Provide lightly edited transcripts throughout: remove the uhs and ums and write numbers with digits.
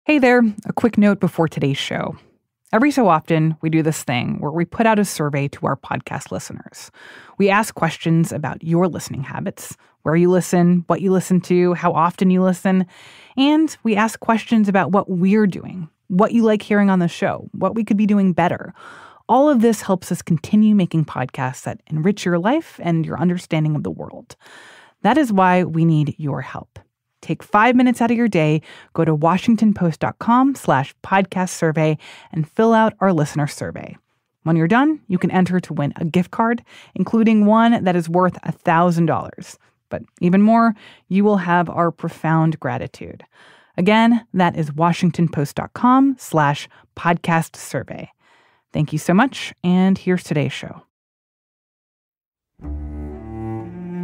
Hey there, a quick note before today's show. Every so often, we do this thing where we put out a survey to our podcast listeners. We ask questions about your listening habits, where you listen, what you listen to, how often you listen, and we ask questions about what we're doing, what you like hearing on the show, what we could be doing better. All of this helps us continue making podcasts that enrich your life and your understanding of the world. That is why we need your help. Take 5 minutes out of your day, go to washingtonpost.com/podcast survey and fill out our listener survey. When you're done, you can enter to win a gift card, including one that is worth $1,000. But even more, you will have our profound gratitude. Again, that is washingtonpost.com/podcast survey. Thank you so much, and here's today's show.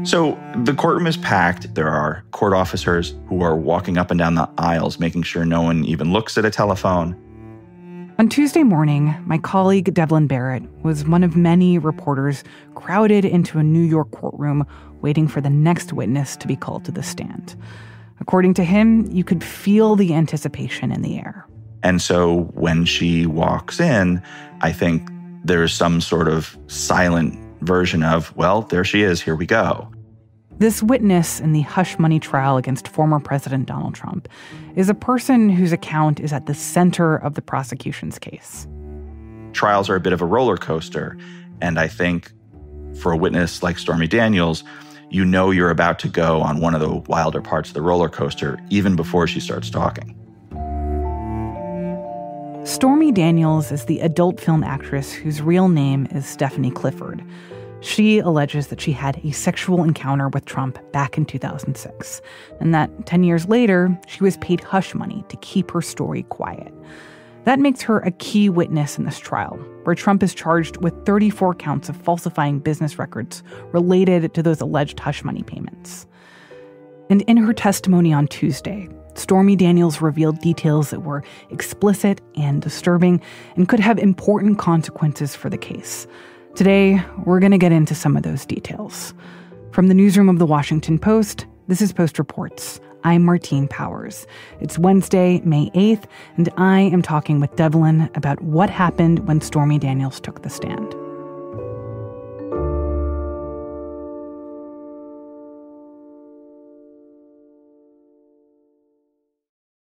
So the courtroom is packed. There are court officers who are walking up and down the aisles, making sure no one even looks at a telephone. On Tuesday morning, my colleague Devlin Barrett was one of many reporters crowded into a New York courtroom waiting for the next witness to be called to the stand. According to him, you could feel the anticipation in the air. And so when she walks in, I think there's some sort of silent version of, well, there she is, here we go. This witness in the hush money trial against former President Donald Trump is a person whose account is at the center of the prosecution's case. Trials are a bit of a roller coaster, and I think for a witness like Stormy Daniels, you know you're about to go on one of the wilder parts of the roller coaster even before she starts talking. Stormy Daniels is the adult film actress whose real name is Stephanie Clifford. She alleges that she had a sexual encounter with Trump back in 2006, and that 10 years later, she was paid hush money to keep her story quiet. That makes her a key witness in this trial, where Trump is charged with 34 counts of falsifying business records related to those alleged hush money payments. And in her testimony on Tuesday, Stormy Daniels revealed details that were explicit and disturbing and could have important consequences for the case. Today, we're going to get into some of those details. From the newsroom of The Washington Post, this is Post Reports. I'm Martine Powers. It's Wednesday, May 8th, and I am talking with Devlin about what happened when Stormy Daniels took the stand.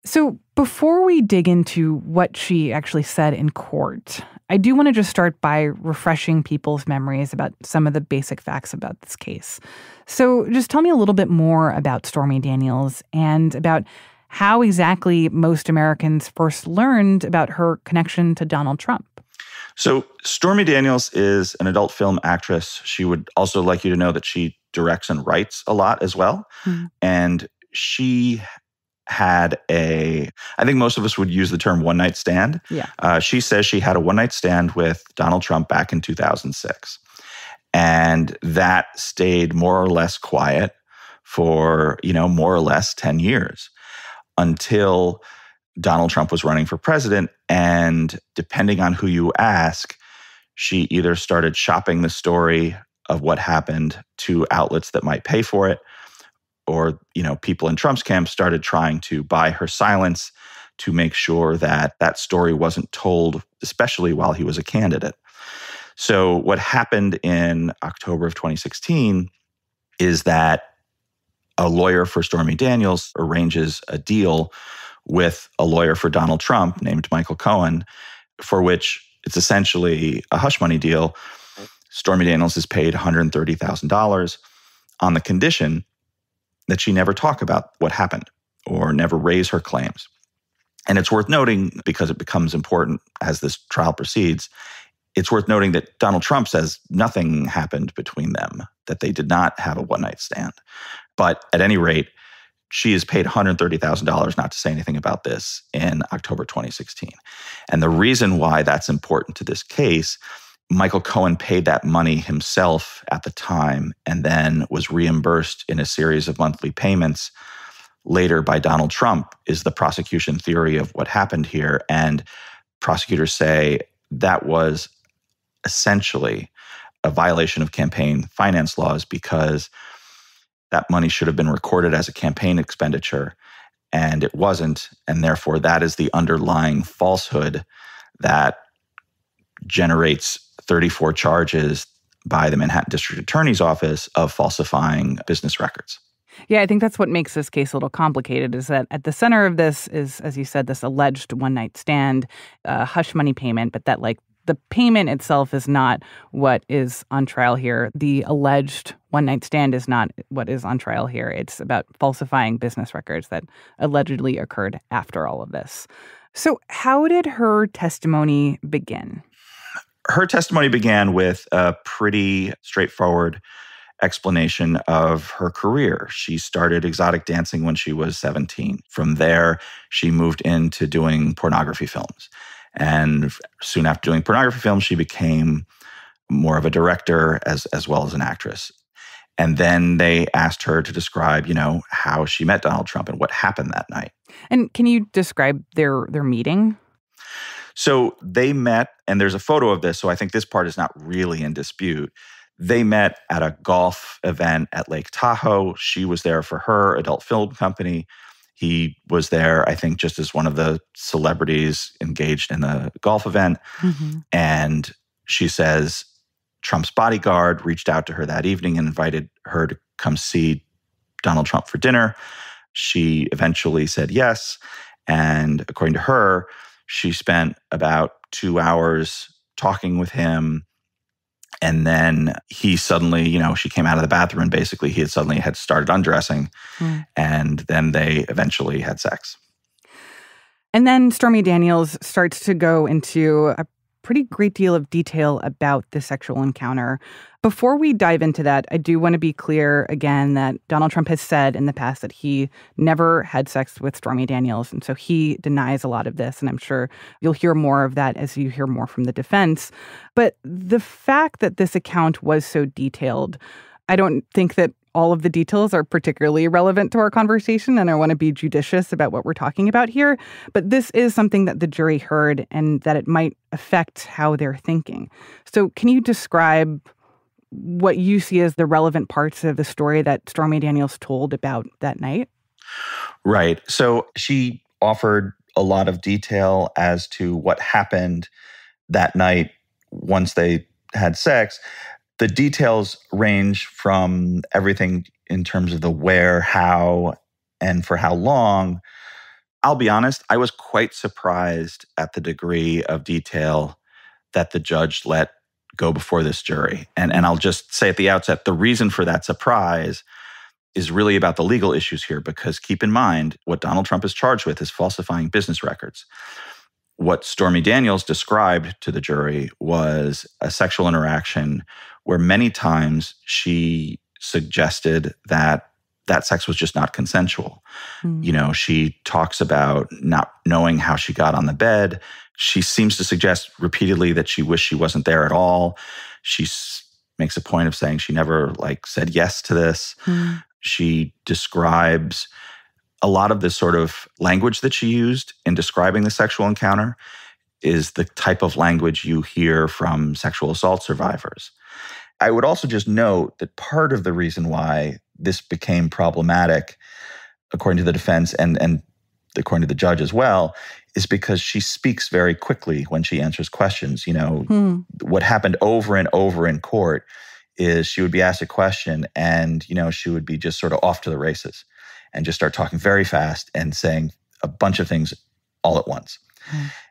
So before we dig into what she actually said in court, I do want to just start by refreshing people's memories about some of the basic facts about this case. So just tell me a little bit more about Stormy Daniels and about how exactly most Americans first learned about her connection to Donald Trump. So Stormy Daniels is an adult film actress. She would also like you to know that she directs and writes a lot as well. And she had I think most of us would use the term one-night stand. Yeah. She says she had a one-night stand with Donald Trump back in 2006. And that stayed more or less quiet for, more or less 10 years until Donald Trump was running for president. And depending on who you ask, she either started shopping the story of what happened to outlets that might pay for it, or, people in Trump's camp started trying to buy her silence to make sure that that story wasn't told, especially while he was a candidate. So what happened in October of 2016 is that a lawyer for Stormy Daniels arranges a deal with a lawyer for Donald Trump named Michael Cohen, for which it's essentially a hush money deal. Stormy Daniels is paid $130,000 on the condition that she never talk about what happened or never raise her claims. And it's worth noting, because it becomes important as this trial proceeds, it's worth noting that Donald Trump says nothing happened between them, that they did not have a one-night stand. But at any rate, she is paid $130,000 not to say anything about this in October 2016. And the reason why that's important to this case, Michael Cohen paid that money himself at the time and then was reimbursed in a series of monthly payments later by Donald Trump, is the prosecution theory of what happened here. And prosecutors say that was essentially a violation of campaign finance laws, because that money should have been recorded as a campaign expenditure and it wasn't. And therefore, that is the underlying falsehood that generates 34 charges by the Manhattan District Attorney's Office of falsifying business records. Yeah, I think that's what makes this case a little complicated, is that at the center of this is, as you said, this alleged one-night stand, hush money payment, but that the payment itself is not what is on trial here. The alleged one-night stand is not what is on trial here. It's about falsifying business records that allegedly occurred after all of this. So how did her testimony begin? Her testimony began with a pretty straightforward explanation of her career. She started exotic dancing when she was 17. From there, she moved into doing pornography films. And soon after doing pornography films, she became more of a director as well as an actress. And then they asked her to describe, how she met Donald Trump and what happened that night. And can you describe their meeting? So they met, and there's a photo of this, so I think this part is not really in dispute. They met at a golf event at Lake Tahoe. She was there for her adult film company. He was there, I think, just as one of the celebrities engaged in the golf event. Mm-hmm. And she says Trump's bodyguard reached out to her that evening and invited her to come see Donald Trump for dinner. She eventually said yes. And according to her, she spent about 2 hours talking with him. And then he suddenly, she came out of the bathroom and basically he had started undressing. And then they eventually had sex. And then Stormy Daniels starts to go into a pretty great deal of detail about the sexual encounter. Before we dive into that, I do want to be clear again that Donald Trump has said in the past that he never had sex with Stormy Daniels. And so he denies a lot of this. And I'm sure you'll hear more of that as you hear more from the defense. But the fact that this account was so detailed, I don't think that all of the details are particularly relevant to our conversation, and I want to be judicious about what we're talking about here. But this is something that the jury heard and that it might affect how they're thinking. So can you describe what you see as the relevant parts of the story that Stormy Daniels told about that night? Right. So she offered a lot of detail as to what happened that night once they had sex. The details range from everything in terms of the where, how, and for how long. I'll be honest, I was quite surprised at the degree of detail that the judge let go before this jury. And I'll just say at the outset, the reason for that surprise is really about the legal issues here, because keep in mind, what Donald Trump is charged with is falsifying business records. What Stormy Daniels described to the jury was a sexual interaction where many times she suggested that sex was just not consensual. She talks about not knowing how she got on the bed. She seems to suggest repeatedly that she wished she wasn't there at all. She makes a point of saying she never said yes to this. She describes a lot of the sort of language that she used in describing the sexual encounter is the type of language you hear from sexual assault survivors. I would also just note that part of the reason why this became problematic, according to the defense and according to the judge as well, is because she speaks very quickly when she answers questions. What happened over and over in court is she would be asked a question and, she would be just sort of off to the races and just start talking very fast and saying a bunch of things all at once.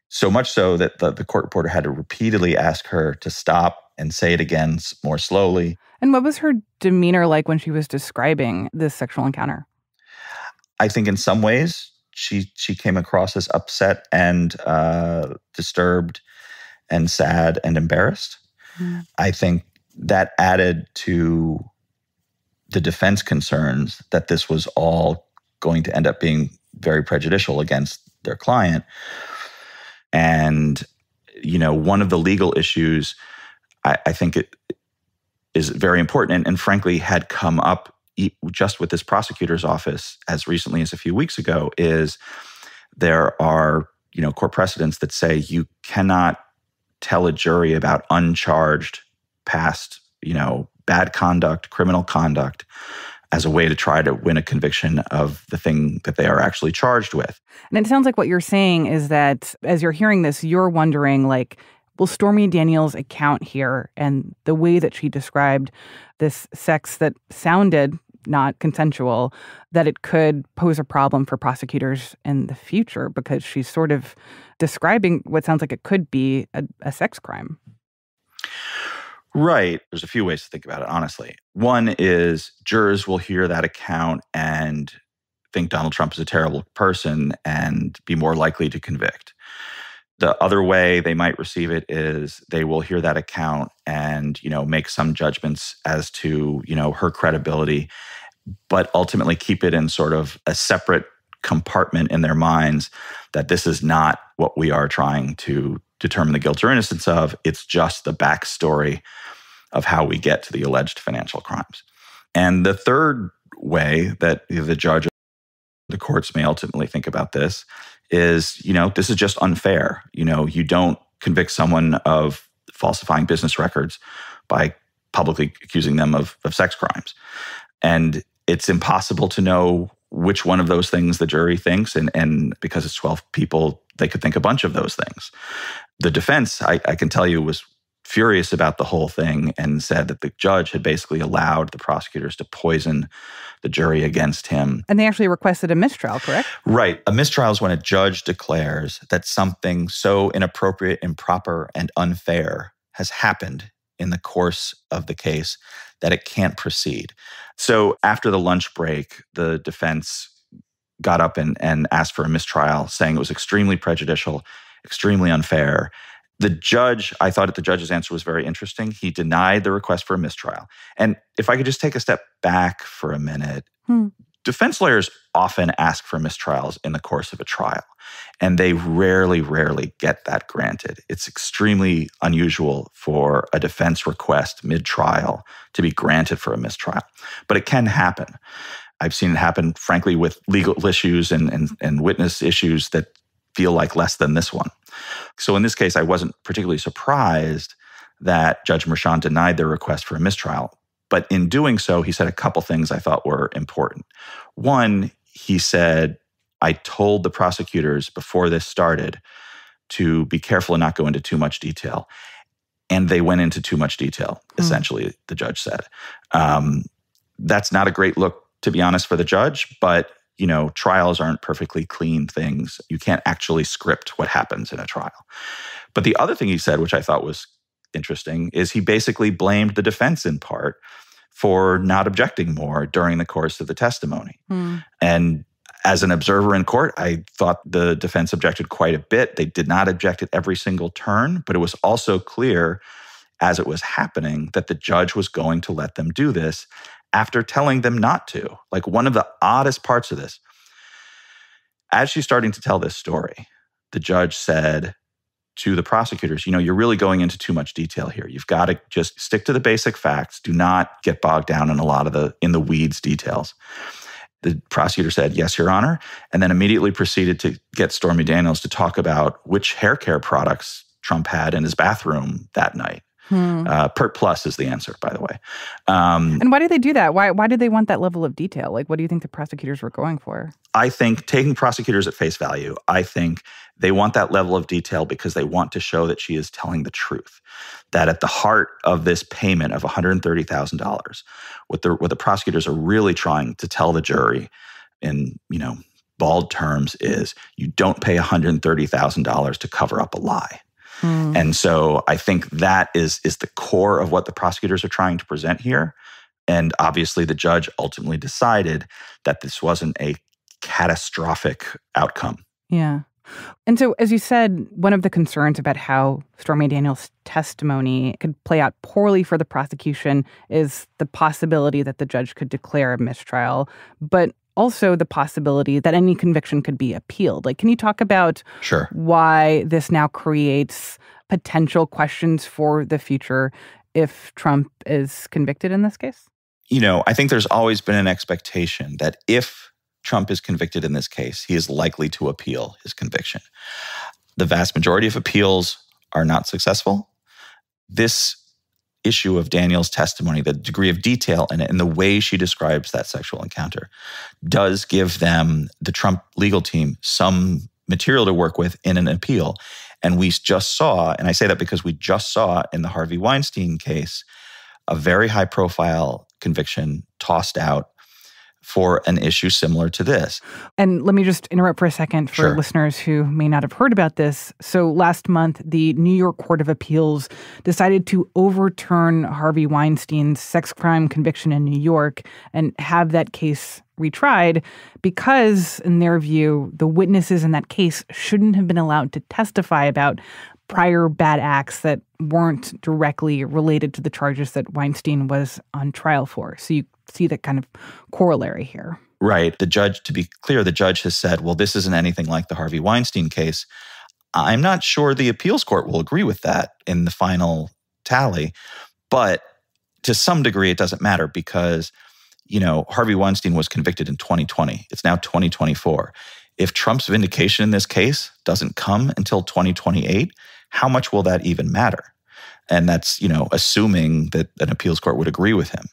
So much so that the court reporter had to repeatedly ask her to stop and say it again more slowly. And what was her demeanor like when she was describing this sexual encounter? I think in some ways she came across as upset and disturbed and sad and embarrassed. I think that added to the defense concerns that this was all going to end up being very prejudicial against their client. And, one of the legal issues I think it is very important and frankly had come up just with this prosecutor's office as recently as a few weeks ago is there are, court precedents that say you cannot tell a jury about uncharged past, bad conduct, criminal conduct as a way to try to win a conviction of the thing that they are actually charged with. And it sounds like what you're saying is that as you're hearing this, you're wondering, like, will Stormy Daniels' account here and the way that she described this sex that sounded not consensual, that it could pose a problem for prosecutors in the future because she's sort of describing what sounds like it could be a sex crime. Right. There's a few ways to think about it, honestly. One is jurors will hear that account and think Donald Trump is a terrible person and be more likely to convict. The other way they might receive it is they will hear that account and, make some judgments as to, her credibility, but ultimately keep it in sort of a separate compartment in their minds that this is not what we are trying to determine the guilt or innocence of. It's just the backstory of how we get to the alleged financial crimes. And the third way that the judge, the courts may ultimately think about this is, this is just unfair. You don't convict someone of falsifying business records by publicly accusing them of sex crimes. And it's impossible to know which one of those things the jury thinks. And because it's 12 people, they could think a bunch of those things. The defense, I can tell you, was furious about the whole thing and said that the judge had basically allowed the prosecutors to poison the jury against him. And they actually requested a mistrial, correct? Right. A mistrial is when a judge declares that something so inappropriate, improper, and unfair has happened in the course of the case that it can't proceed. So after the lunch break, the defense got up and asked for a mistrial, saying it was extremely prejudicial, extremely unfair. The judge, I thought the judge's answer was very interesting. He denied the request for a mistrial. And if I could just take a step back for a minute, defense lawyers often ask for mistrials in the course of a trial, and they rarely get that granted. It's extremely unusual for a defense request mid-trial to be granted for a mistrial, but it can happen. I've seen it happen, frankly, with legal issues and witness issues that feel like less than this one. So in this case, I wasn't particularly surprised that Judge Merchan denied their request for a mistrial. But in doing so, he said a couple things I thought were important. One, he said, I told the prosecutors before this started to be careful and not go into too much detail. And they went into too much detail, essentially, the judge said. That's not a great look, to be honest, for the judge, but trials aren't perfectly clean things. You can't actually script what happens in a trial. But the other thing he said, which I thought was interesting, is he basically blamed the defense in part for not objecting more during the course of the testimony. And as an observer in court, I thought the defense objected quite a bit. They did not object at every single turn, but it was also clear as it was happening that the judge was going to let them do this after telling them not to. Like, one of the oddest parts of this, as she's starting to tell this story, the judge said to the prosecutors, you're really going into too much detail here. You've got to just stick to the basic facts. Do not get bogged down in a lot of in the weeds details. The prosecutor said, yes, Your Honor, and then immediately proceeded to get Stormy Daniels to talk about which hair care products Trump had in his bathroom that night. Pert Plus is the answer, by the way. And why did they do that? Why did they want that level of detail? Like, what do you think the prosecutors were going for? I think, taking prosecutors at face value, I think they want that level of detail because they want to show that she is telling the truth. That at the heart of this payment of $130,000, what the prosecutors are really trying to tell the jury in, bald terms is you don't pay $130,000 to cover up a lie. And so I think that is the core of what the prosecutors are trying to present here. And obviously the judge ultimately decided that this wasn't a catastrophic outcome. Yeah. And so, as you said, one of the concerns about how Stormy Daniels' testimony could play out poorly for the prosecution is the possibility that the judge could declare a mistrial, but also the possibility that any conviction could be appealed. Like, can you talk about why this now creates potential questions for the future if Trump is convicted in this case? I think there's always been an expectation that if Trump is convicted in this case, he is likely to appeal his conviction. The vast majority of appeals are not successful. This issue of Daniels' testimony, the degree of detail in it, and the way she describes that sexual encounter does give them, the Trump legal team, some material to work with in an appeal. And we just saw, and I say that because we just saw in the Harvey Weinstein case, a very high-profile conviction tossed out for an issue similar to this. And let me just interrupt for a second for listeners who may not have heard about this. So last month, the New York Court of Appeals decided to overturn Harvey Weinstein's sex crime conviction in New York and have that case retried because, in their view, the witnesses in that case shouldn't have been allowed to testify about prior bad acts that weren't directly related to the charges that Weinstein was on trial for. So you see that kind of corollary here. Right. The judge, to be clear, the judge has said, well, this isn't anything like the Harvey Weinstein case. I'm not sure the appeals court will agree with that in the final tally. But to some degree, it doesn't matter because, Harvey Weinstein was convicted in 2020. It's now 2024. If Trump's vindication in this case doesn't come until 2028, how much will that even matter? And that's, assuming that an appeals court would agree with him.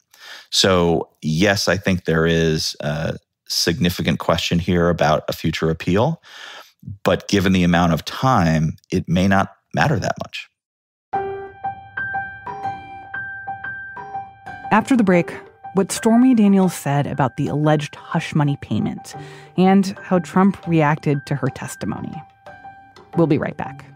So, yes, I think there is a significant question here about a future appeal. But given the amount of time, it may not matter that much. After the break, what Stormy Daniels said about the alleged hush money payment and how Trump reacted to her testimony. We'll be right back.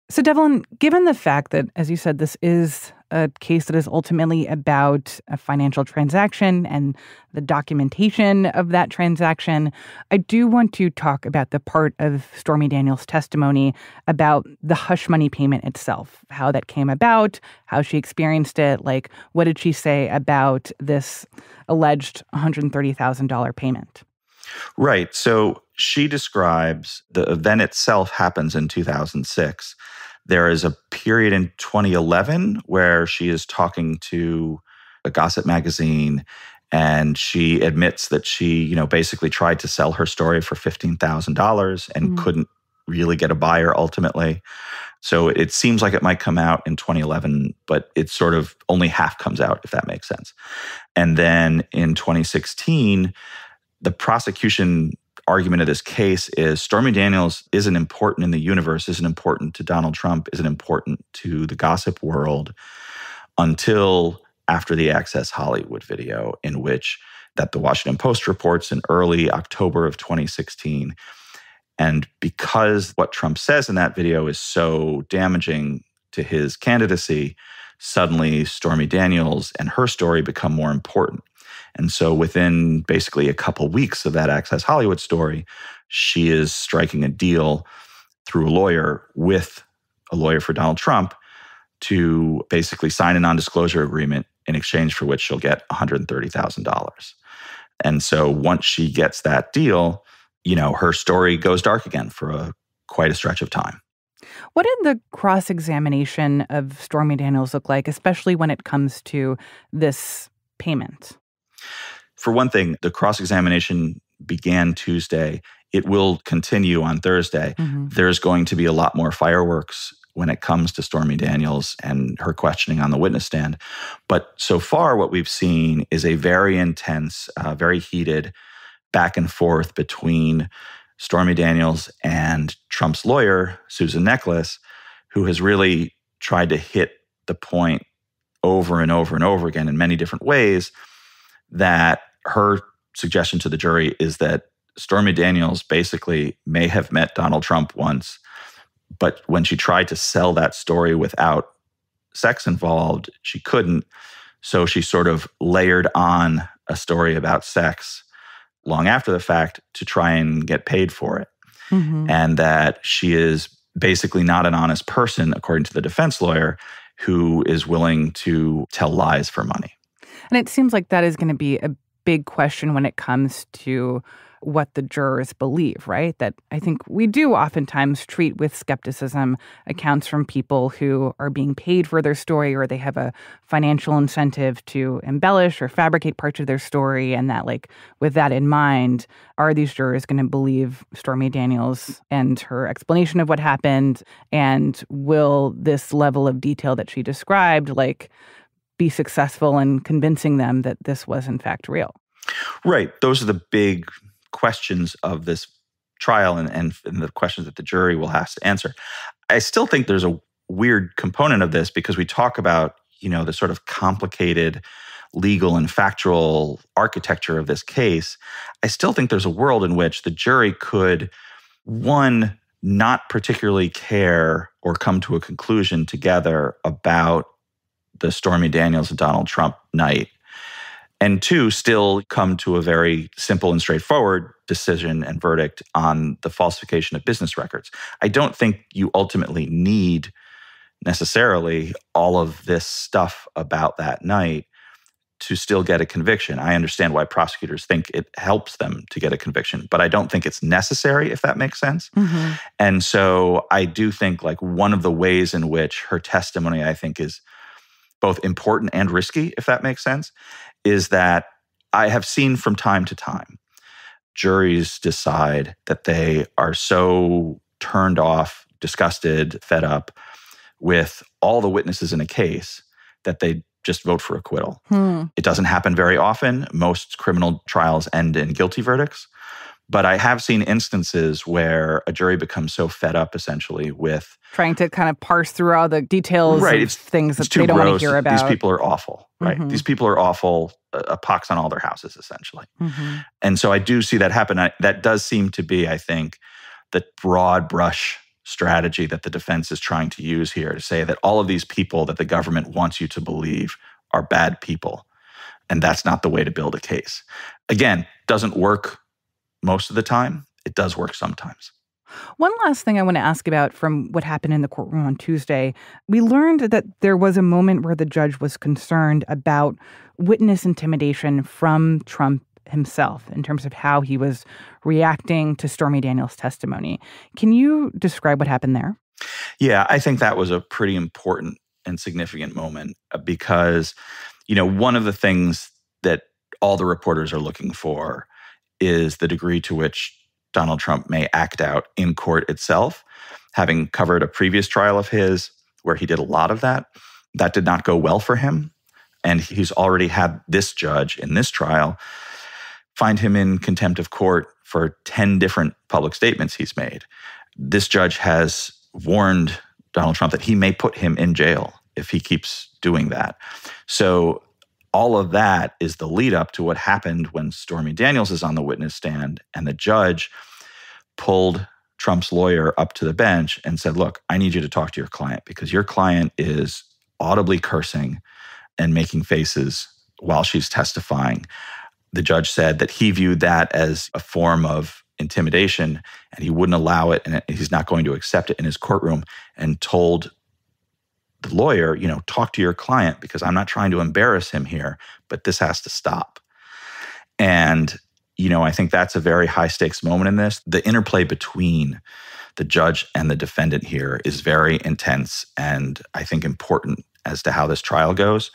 So, Devlin, given the fact that, as you said, this is a case that is ultimately about a financial transaction and the documentation of that transaction, I do want to talk about the part of Stormy Daniels' testimony about the hush money payment itself, how that came about, how she experienced it, what did she say about this alleged $130,000 payment? Right. So she describes the event itself happens in 2006. There is a period in 2011 where she is talking to a gossip magazine and she admits that she, basically tried to sell her story for $15,000 and couldn't really get a buyer ultimately. So it seems like it might come out in 2011, but it's sort of only half comes out, if that makes sense. And then in 2016, the prosecution argument of this case is Stormy Daniels isn't important in the universe, isn't important to Donald Trump, isn't important to the gossip world until after the Access Hollywood video, in which that the Washington Post reports in early October of 2016. And because what Trump says in that video is so damaging to his candidacy, suddenly Stormy Daniels and her story become more important. And so within basically a couple weeks of that Access Hollywood story, she is striking a deal through a lawyer with a lawyer for Donald Trump to basically sign a non-disclosure agreement in exchange for which she'll get $130,000. And so once she gets that deal, her story goes dark again for quite a stretch of time. What did the cross-examination of Stormy Daniels look like, especially when it comes to this payment? For one thing, the cross-examination began Tuesday. It will continue on Thursday. There's going to be a lot more fireworks when it comes to Stormy Daniels and her questioning on the witness stand. But so far, what we've seen is a very intense, very heated back and forth between Stormy Daniels and Trump's lawyer, Susan Necheles, who has really tried to hit the point over and over and over again in many different ways that her suggestion to the jury is that Stormy Daniels basically may have met Donald Trump once, but when she tried to sell that story without sex involved, she couldn't. So she sort of layered on a story about sex long after the fact to try and get paid for it. And that she is basically not an honest person, according to the defense lawyer, who is willing to tell lies for money. And it seems like that is going to be a big question when it comes to what the jurors believe, right? That I think we do oftentimes treat with skepticism accounts from people who are being paid for their story, or they have a financial incentive to embellish or fabricate parts of their story. And that, like, with that in mind, are these jurors going to believe Stormy Daniels and her explanation of what happened? And will this level of detail that she described, like, be successful in convincing them that this was in fact real? Right. Those are the big questions of this trial and the questions that the jury will have to answer. I still think there's a weird component of this because we talk about, the sort of complicated legal and factual architecture of this case. I still think there's a world in which the jury could, one, not particularly care or come to a conclusion together about the Stormy Daniels and Donald Trump night, and two, still come to a very simple and straightforward decision and verdict on the falsification of business records. I don't think you ultimately need necessarily all of this stuff about that night to still get a conviction. I understand why prosecutors think it helps them to get a conviction, but I don't think it's necessary, if that makes sense. Mm-hmm. And so I do think, like, one of the ways in which her testimony, I think, is both important and risky, if that makes sense, is that I have seen from time to time juries decide that they are so turned off, disgusted, fed up with all the witnesses in a case that they just vote for acquittal. It doesn't happen very often. Most criminal trials end in guilty verdicts. But I have seen instances where a jury becomes so fed up, essentially, with trying to kind of parse through all the details of things that they don't want to hear about. These people are awful, right? Mm-hmm. These people are awful, a pox on all their houses, essentially. Mm-hmm. And so I do see that happen. That does seem to be, I think, the broad brush strategy that the defense is trying to use here, to say that all of these people that the government wants you to believe are bad people. And that's not the way to build a case. Again, doesn't work most of the time. It does work sometimes. One last thing I want to ask about from what happened in the courtroom on Tuesday. We learned that there was a moment where the judge was concerned about witness intimidation from Trump himself in terms of how he was reacting to Stormy Daniels' testimony. Can you describe what happened there? Yeah, I think that was a pretty important and significant moment because, one of the things that all the reporters are looking for is the degree to which Donald Trump may act out in court itself. Having covered a previous trial of his where he did a lot of that did not go well for him. And he's already had this judge in this trial find him in contempt of court for 10 different public statements he's made. This judge has warned Donald Trump that he may put him in jail if he keeps doing that. So all of that is the lead up to what happened when Stormy Daniels is on the witness stand and the judge pulled Trump's lawyer up to the bench and said, look, I need you to talk to your client because your client is audibly cursing and making faces while she's testifying. The judge said that he viewed that as a form of intimidation and he wouldn't allow it and he's not going to accept it in his courtroom, and told the lawyer, talk to your client because I'm not trying to embarrass him here, but this has to stop. And, I think that's a very high stakes moment in this. The interplay between the judge and the defendant here is very intense and I think important as to how this trial goes.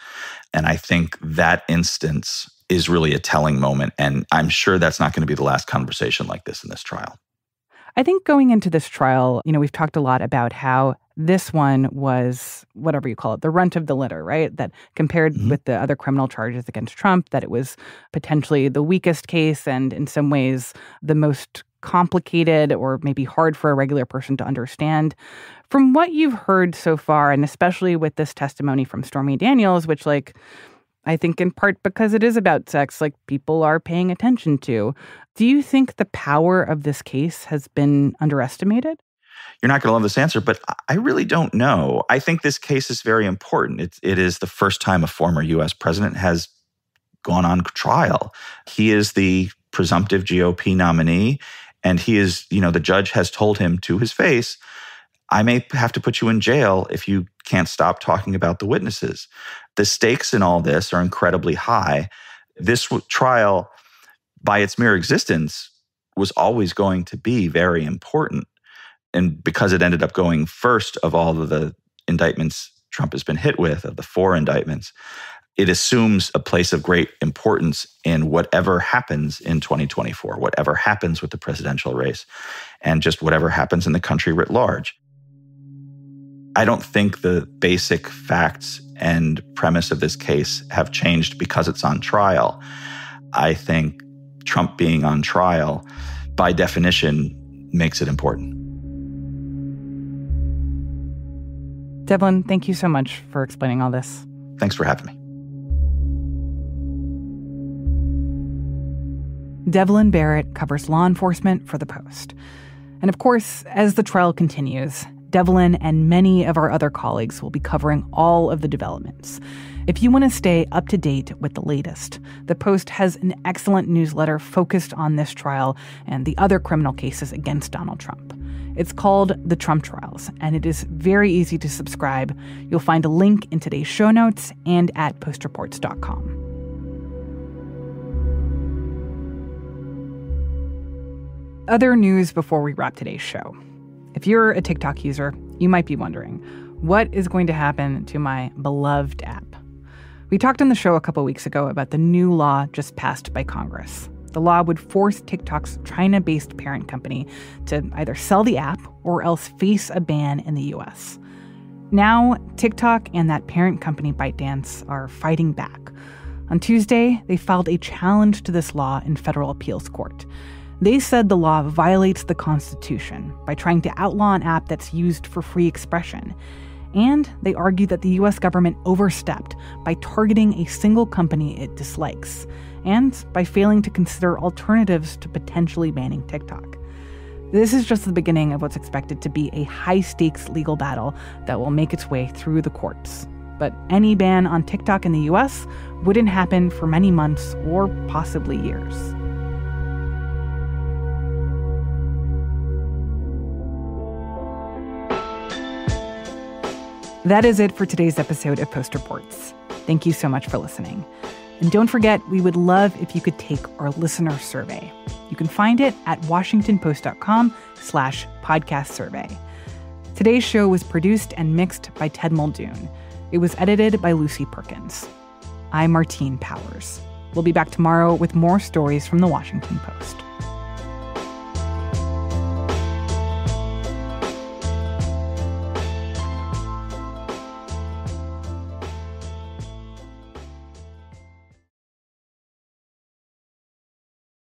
And I think that instance is really a telling moment. And I'm sure that's not going to be the last conversation like this in this trial. I think going into this trial, we've talked a lot about how this one was, whatever you call it, the runt of the litter, right? That compared with the other criminal charges against Trump, that it was potentially the weakest case and in some ways the most complicated or maybe hard for a regular person to understand. From what you've heard so far, and especially with this testimony from Stormy Daniels, which I think in part because it is about sex, people are paying attention to. Do you think the power of this case has been underestimated? You're not going to love this answer, but I really don't know. I think this case is very important. It is the first time a former U.S. president has gone on trial. He is the presumptive GOP nominee, and he is, the judge has told him to his face, I may have to put you in jail if you can't stop talking about the witnesses. The stakes in all this are incredibly high. This trial, by its mere existence, was always going to be very important. And because it ended up going first of all of the indictments Trump has been hit with, of the 4 indictments, it assumes a place of great importance in whatever happens in 2024, whatever happens with the presidential race, and just whatever happens in the country writ large. I don't think the basic facts and premise of this case have changed because it's on trial. I think Trump being on trial, by definition, makes it important. Devlin, thank you so much for explaining all this. Thanks for having me. Devlin Barrett covers law enforcement for The Post. And of course, as the trial continues, Devlin and many of our other colleagues will be covering all of the developments. If you want to stay up to date with the latest, The Post has an excellent newsletter focused on this trial and the other criminal cases against Donald Trump. It's called The Trump Trials, and it is very easy to subscribe. You'll find a link in today's show notes and at postreports.com. Other news before we wrap today's show. If you're a TikTok user, you might be wondering, what is going to happen to my beloved app? We talked on the show a couple weeks ago about the new law just passed by Congress. The law would force TikTok's China-based parent company to either sell the app or else face a ban in the U.S. Now, TikTok and that parent company ByteDance are fighting back. On Tuesday, they filed a challenge to this law in federal appeals court. They said the law violates the Constitution by trying to outlaw an app that's used for free expression. And they argued that the U.S. government overstepped by targeting a single company it dislikes, and by failing to consider alternatives to potentially banning TikTok. This is just the beginning of what's expected to be a high-stakes legal battle that will make its way through the courts. But any ban on TikTok in the U.S. wouldn't happen for many months or possibly years. That is it for today's episode of Post Reports. Thank you so much for listening. And don't forget, we would love if you could take our listener survey. You can find it at washingtonpost.com/podcast survey. Today's show was produced and mixed by Ted Muldoon. It was edited by Lucy Perkins. I'm Martine Powers. We'll be back tomorrow with more stories from the Washington Post.